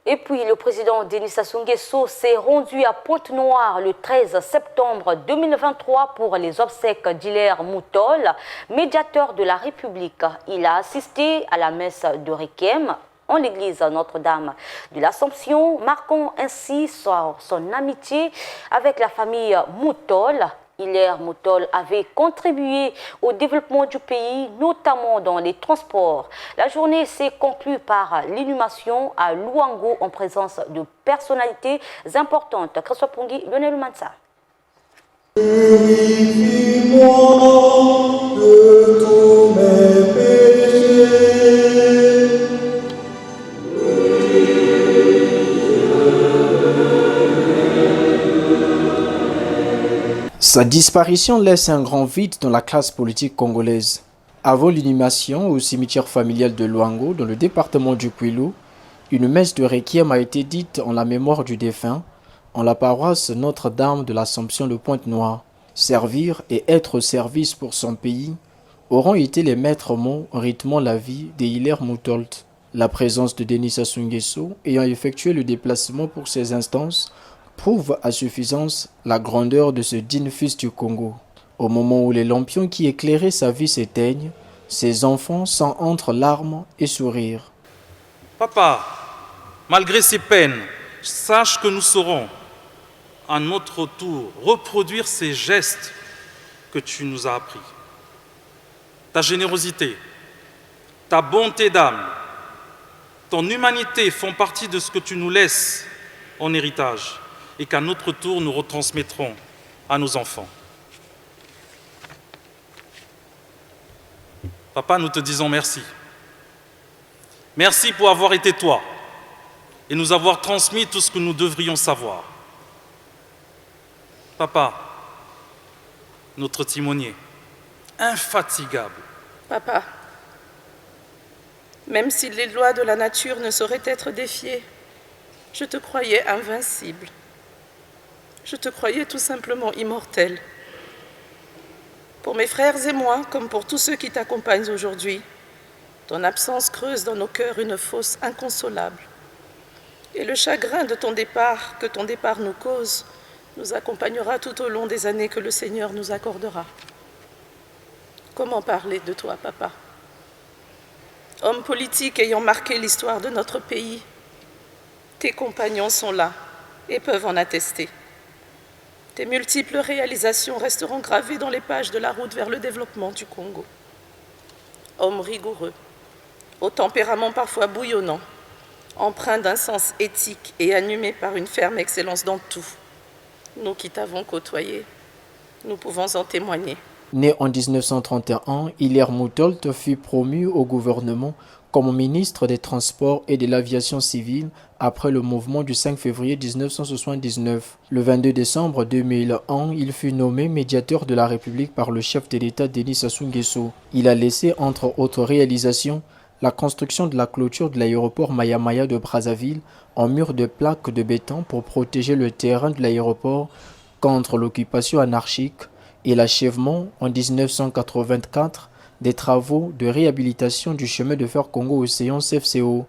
Et puis, le président Denis Sassou Nguesso s'est rendu à Pointe-Noire le 13 septembre 2023 pour les obsèques d'Hilaire Moutol, médiateur de la République. Il a assisté à la messe de Requiem en l'église Notre-Dame de l'Assomption, marquant ainsi son amitié avec la famille Moutol. Hilaire Moutol avait contribué au développement du pays, notamment dans les transports. La journée s'est conclue par l'inhumation à Louango en présence de personnalités importantes. Christophe Pongui, Lionel Mansa. Purifie-moi de tous mes péchés. Sa disparition laisse un grand vide dans la classe politique congolaise. Avant l'inhumation au cimetière familial de Louango, dans le département du Kwilu, une messe de Requiem a été dite en la mémoire du défunt, en la paroisse Notre-Dame de l'Assomption de Pointe-Noire. Servir et être au service pour son pays auront été les maîtres mots rythmant la vie de Hilaire Moutol. La présence de Denis Sassou Nguesso, ayant effectué le déplacement pour ces instances, prouve à suffisance la grandeur de ce digne fils du Congo. Au moment où les lampions qui éclairaient sa vie s'éteignent, ses enfants sont entre larmes et sourires. Papa, malgré ces peines, sache que nous saurons, à notre tour, reproduire ces gestes que tu nous as appris. Ta générosité, ta bonté d'âme, ton humanité font partie de ce que tu nous laisses en héritage et qu'à notre tour, nous retransmettrons à nos enfants. Papa, nous te disons merci. Merci pour avoir été toi et nous avoir transmis tout ce que nous devrions savoir. Papa, notre timonier, infatigable. Papa, même si les lois de la nature ne sauraient être défiées, je te croyais invincible. Je te croyais tout simplement immortel. Pour mes frères et moi, comme pour tous ceux qui t'accompagnent aujourd'hui, ton absence creuse dans nos cœurs une fosse inconsolable. Et le chagrin de ton départ, que ton départ nous cause, nous accompagnera tout au long des années que le Seigneur nous accordera. Comment parler de toi, papa? Homme politique ayant marqué l'histoire de notre pays, tes compagnons sont là et peuvent en attester. Tes multiples réalisations resteront gravées dans les pages de la route vers le développement du Congo. Homme rigoureux, au tempérament parfois bouillonnant, empreint d'un sens éthique et animé par une ferme excellence dans tout. Nous qui t'avons côtoyé, nous pouvons en témoigner. Né en 1931, Hilaire Moutol fut promu au gouvernement comme ministre des Transports et de l'Aviation civile après le mouvement du 5 février 1979. Le 22 décembre 2001, il fut nommé médiateur de la République par le chef de l'État Denis Sassou Nguesso. Il a laissé, entre autres réalisations, la construction de la clôture de l'aéroport Maya Maya de Brazzaville en mur de plaques de béton pour protéger le terrain de l'aéroport contre l'occupation anarchique et l'achèvement en 1984 des travaux de réhabilitation du chemin de fer Congo-Océan CFCO.